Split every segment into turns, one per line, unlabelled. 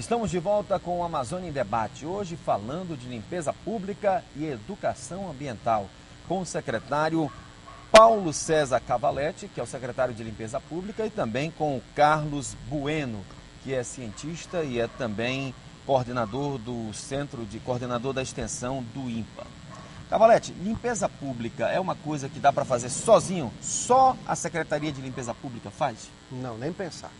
Estamos de volta com o Amazônia em Debate, hoje falando de limpeza pública e educação ambiental, com o secretário Paulo César Cavalletti, que é o secretário de Limpeza Pública, e também com o Carlos Bueno, que é cientista e é também coordenador coordenador da extensão do INPA. Cavalletti, limpeza pública é uma coisa que dá para fazer sozinho? Só a Secretaria de Limpeza Pública faz?
Não, nem pensar.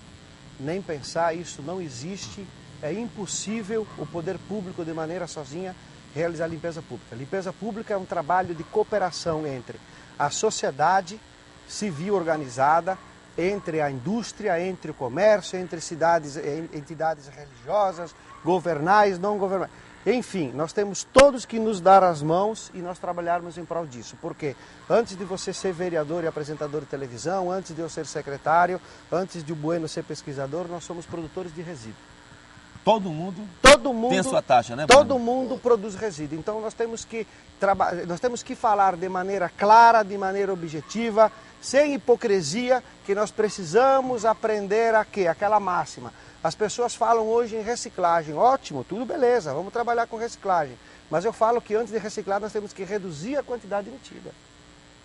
Nem pensar, isso não existe. É impossível o poder público, de maneira sozinha, realizar limpeza pública. Limpeza pública é um trabalho de cooperação entre a sociedade civil organizada, entre a indústria, entre o comércio, entre entidades religiosas, governais, não governais. Enfim, nós temos todos que nos dar as mãos e nós trabalharmos em prol disso. Porque antes de você ser vereador e apresentador de televisão, antes de eu ser secretário, antes de o Bueno ser pesquisador, nós somos produtores de resíduo.
Todo mundo tem a sua taxa, né?
Todo mundo produz resíduo. Então nós temos que falar de maneira clara, de maneira objetiva, sem hipocrisia, que nós precisamos aprender a quê? Aquela máxima. As pessoas falam hoje em reciclagem. Ótimo, tudo beleza, vamos trabalhar com reciclagem. Mas eu falo que antes de reciclar nós temos que reduzir a quantidade emitida.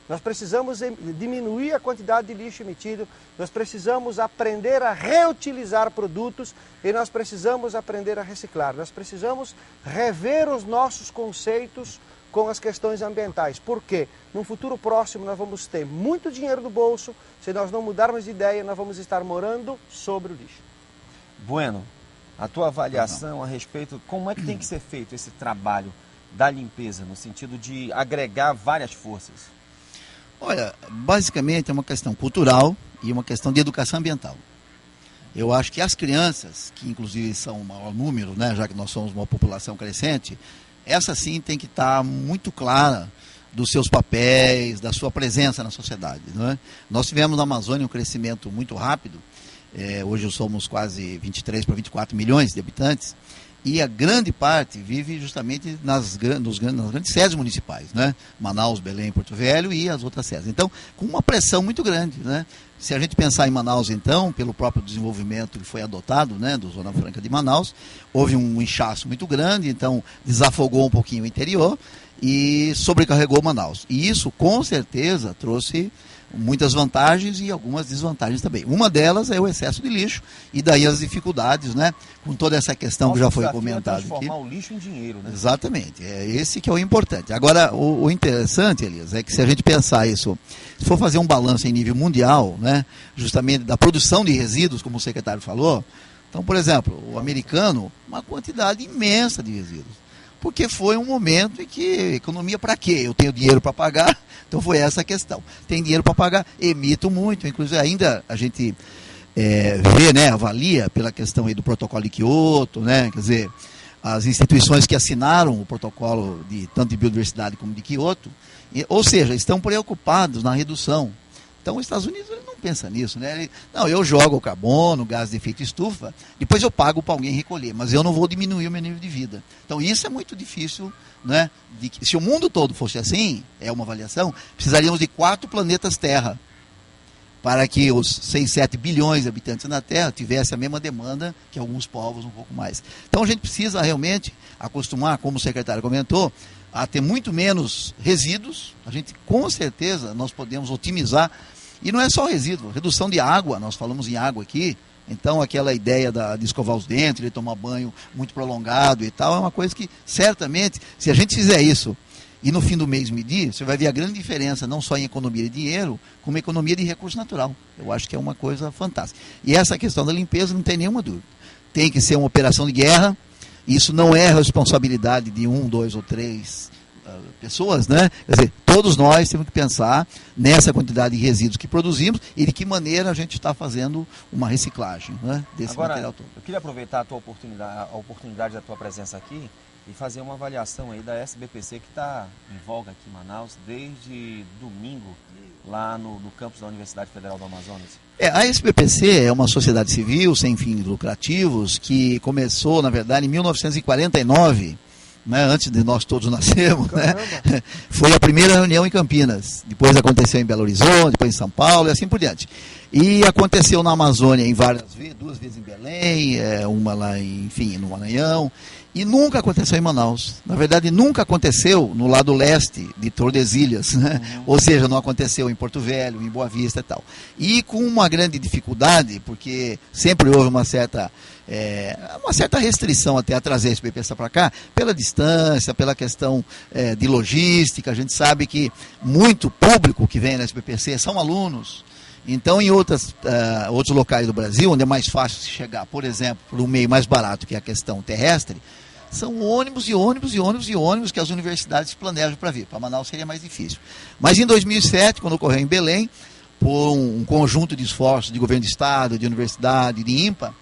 Nós precisamos diminuir a quantidade de lixo emitido, nós precisamos aprender a reutilizar produtos e nós precisamos aprender a reciclar. Nós precisamos rever os nossos conceitos com as questões ambientais. Por quê? No futuro próximo nós vamos ter muito dinheiro no bolso, se nós não mudarmos de ideia, nós vamos estar morando sobre o lixo.
Bueno, a tua avaliação a respeito, como é que tem que ser feito esse trabalho da limpeza, no sentido de agregar várias forças?
Olha, basicamente é uma questão cultural e uma questão de educação ambiental. Eu acho que as crianças, que inclusive são o maior número, né, já que nós somos uma população crescente, essa sim tem que estar muito clara dos seus papéis, da sua presença na sociedade. Não é? Nós tivemos na Amazônia um crescimento muito rápido, hoje somos quase 23 para 24 milhões de habitantes, e a grande parte vive justamente nas grandes sedes municipais, né? Manaus, Belém, Porto Velho e as outras sedes. Então, com uma pressão muito grande, né? Se a gente pensar em Manaus, então, pelo próprio desenvolvimento que foi adotado, né, do Zona Franca de Manaus, houve um inchaço muito grande, então desafogou um pouquinho o interior e sobrecarregou Manaus. E isso, com certeza, trouxe muitas vantagens e algumas desvantagens também. Uma delas é o excesso de lixo e daí as dificuldades, né, com toda essa questão que já foi comentada aqui.
Transformar o lixo em dinheiro, né?
Exatamente, é esse que é o importante. Agora, o interessante, Elias, é que se a gente pensar isso, se for fazer um balanço em nível mundial, né, justamente da produção de resíduos, como o secretário falou, então, por exemplo, o americano, uma quantidade imensa de resíduos. Porque foi um momento em que economia para quê? Eu tenho dinheiro para pagar, então foi essa a questão. Tem dinheiro para pagar, emito muito, inclusive ainda a gente vê, né, avalia pela questão aí do protocolo de Kyoto, né, quer dizer, as instituições que assinaram o protocolo tanto de biodiversidade como de Kyoto, ou seja, estão preocupados na redução. Então os Estados Unidos ele não pensa nisso, né? Eu jogo o carbono, o gás de efeito estufa, depois eu pago para alguém recolher, mas eu não vou diminuir o meu nível de vida. Então isso é muito difícil, né? Se o mundo todo fosse assim, é uma avaliação, precisaríamos de 4 planetas Terra para que os 6, 7 bilhões de habitantes na Terra tivessem a mesma demanda que alguns povos um pouco mais. Então a gente precisa realmente acostumar, como o secretário comentou, a ter muito menos resíduos. A gente, com certeza, nós podemos otimizar. E não é só resíduo, redução de água, nós falamos em água aqui. Então, aquela ideia de escovar os dentes, de tomar banho muito prolongado e tal, é uma coisa que, certamente, se a gente fizer isso e no fim do mês medir, você vai ver a grande diferença, não só em economia de dinheiro, como economia de recurso natural. Eu acho que é uma coisa fantástica. E essa questão da limpeza não tem nenhuma dúvida. Tem que ser uma operação de guerra. Isso não é responsabilidade de 1, 2 ou 3 pessoas, né? Quer dizer, todos nós temos que pensar nessa quantidade de resíduos que produzimos e de que maneira a gente está fazendo uma reciclagem, né, desse material todo.
Eu queria aproveitar a oportunidade da tua presença aqui e fazer uma avaliação aí da SBPC que está em voga aqui em Manaus desde domingo, lá no campus da Universidade Federal do Amazonas.
A SBPC é uma sociedade civil sem fins lucrativos que começou, na verdade, em 1949, né, antes de nós todos nascermos, né? Foi a primeira reunião em Campinas, depois aconteceu em Belo Horizonte, depois em São Paulo e assim por diante. E aconteceu na Amazônia em várias vezes, 2 vezes em Belém, uma lá, enfim, no Maranhão, e nunca aconteceu em Manaus. Na verdade, nunca aconteceu no lado leste de Tordesilhas, né? Ou seja, não aconteceu em Porto Velho, em Boa Vista e tal. E com uma grande dificuldade, porque sempre houve uma certa restrição até a trazer esse BPC para cá, pela distância, pela questão de logística. A gente sabe que muito público que vem na SBPC são alunos. Então, em outros locais do Brasil, onde é mais fácil se chegar, por exemplo, por um meio mais barato, que é a questão terrestre, são ônibus que as universidades planejam para vir. Para Manaus seria mais difícil. Mas em 2007, quando ocorreu em Belém, por um conjunto de esforços de governo de estado, de universidade, de INPA,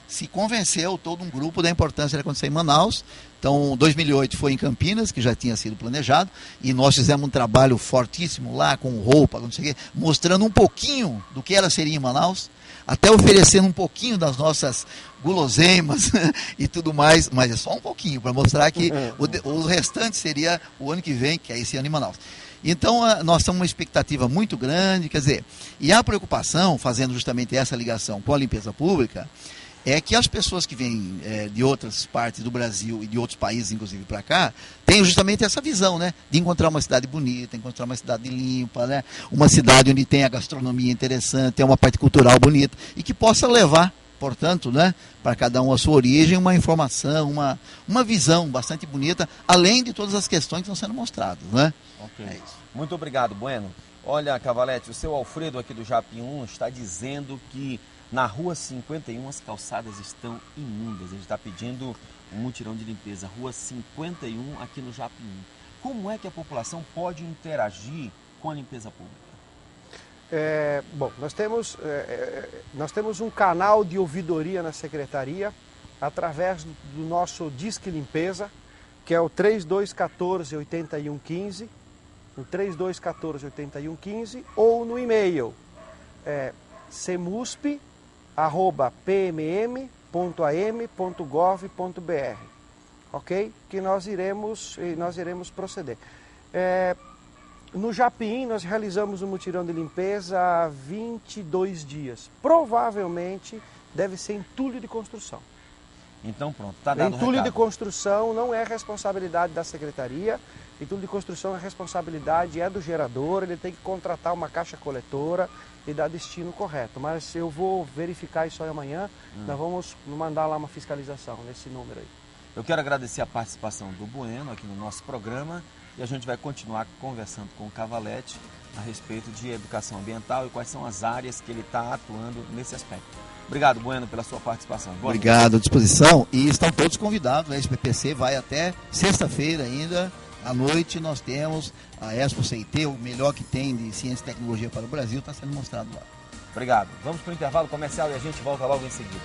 se convenceu todo um grupo da importância de acontecer em Manaus. Então, 2008 foi em Campinas, que já tinha sido planejado, e nós fizemos um trabalho fortíssimo lá, com roupa, não sei o quê, mostrando um pouquinho do que ela seria em Manaus, até oferecendo um pouquinho das nossas guloseimas e tudo mais, mas é só um pouquinho, para mostrar que o restante seria o ano que vem, que é esse ano em Manaus. Então, nós temos uma expectativa muito grande, quer dizer, e a preocupação, fazendo justamente essa ligação com a limpeza pública, é que as pessoas que vêm de outras partes do Brasil e de outros países, inclusive, para cá, tenham justamente essa visão, né? De encontrar uma cidade bonita, encontrar uma cidade limpa, né? Uma cidade onde tem a gastronomia interessante, tem uma parte cultural bonita, e que possa levar, portanto, né, para cada um a sua origem, uma informação, uma visão bastante bonita, além de todas as questões que estão sendo mostradas, né?
Okay. É isso. Muito obrigado, Bueno. Olha, Cavalete, o seu Alfredo aqui do Japim 1 está dizendo que na Rua 51 as calçadas estão imundas. Ele está pedindo um mutirão de limpeza. Rua 51 aqui no Japim 1. Como é que a população pode interagir com a limpeza pública?
Bom, nós temos um canal de ouvidoria na Secretaria através do nosso Disque Limpeza, que é o 3214-8115, no 3214-8115, ou no e-mail semusp@pmm.am.gov.br, ok? Que nós iremos proceder. No Japim, nós realizamos um mutirão de limpeza há 22 dias. Provavelmente deve ser entulho de construção.
Então pronto, está dado o recado.
Entulho de construção não é responsabilidade da Secretaria. Entulho de construção, a responsabilidade é do gerador, ele tem que contratar uma caixa coletora e dar destino correto. Mas eu vou verificar isso aí amanhã, nós vamos mandar lá uma fiscalização nesse número aí.
Eu quero agradecer a participação do Bueno aqui no nosso programa e a gente vai continuar conversando com o Cavalete a respeito de educação ambiental e quais são as áreas que ele está atuando nesse aspecto. Obrigado, Bueno, pela sua participação. Boa
Obrigado, noite. À disposição, e estão todos convidados. A SBPC vai até sexta-feira ainda. À noite nós temos a Expo CIT, o melhor que tem de ciência e tecnologia para o Brasil, está sendo mostrado lá.
Obrigado. Vamos para o intervalo comercial e a gente volta logo em seguida.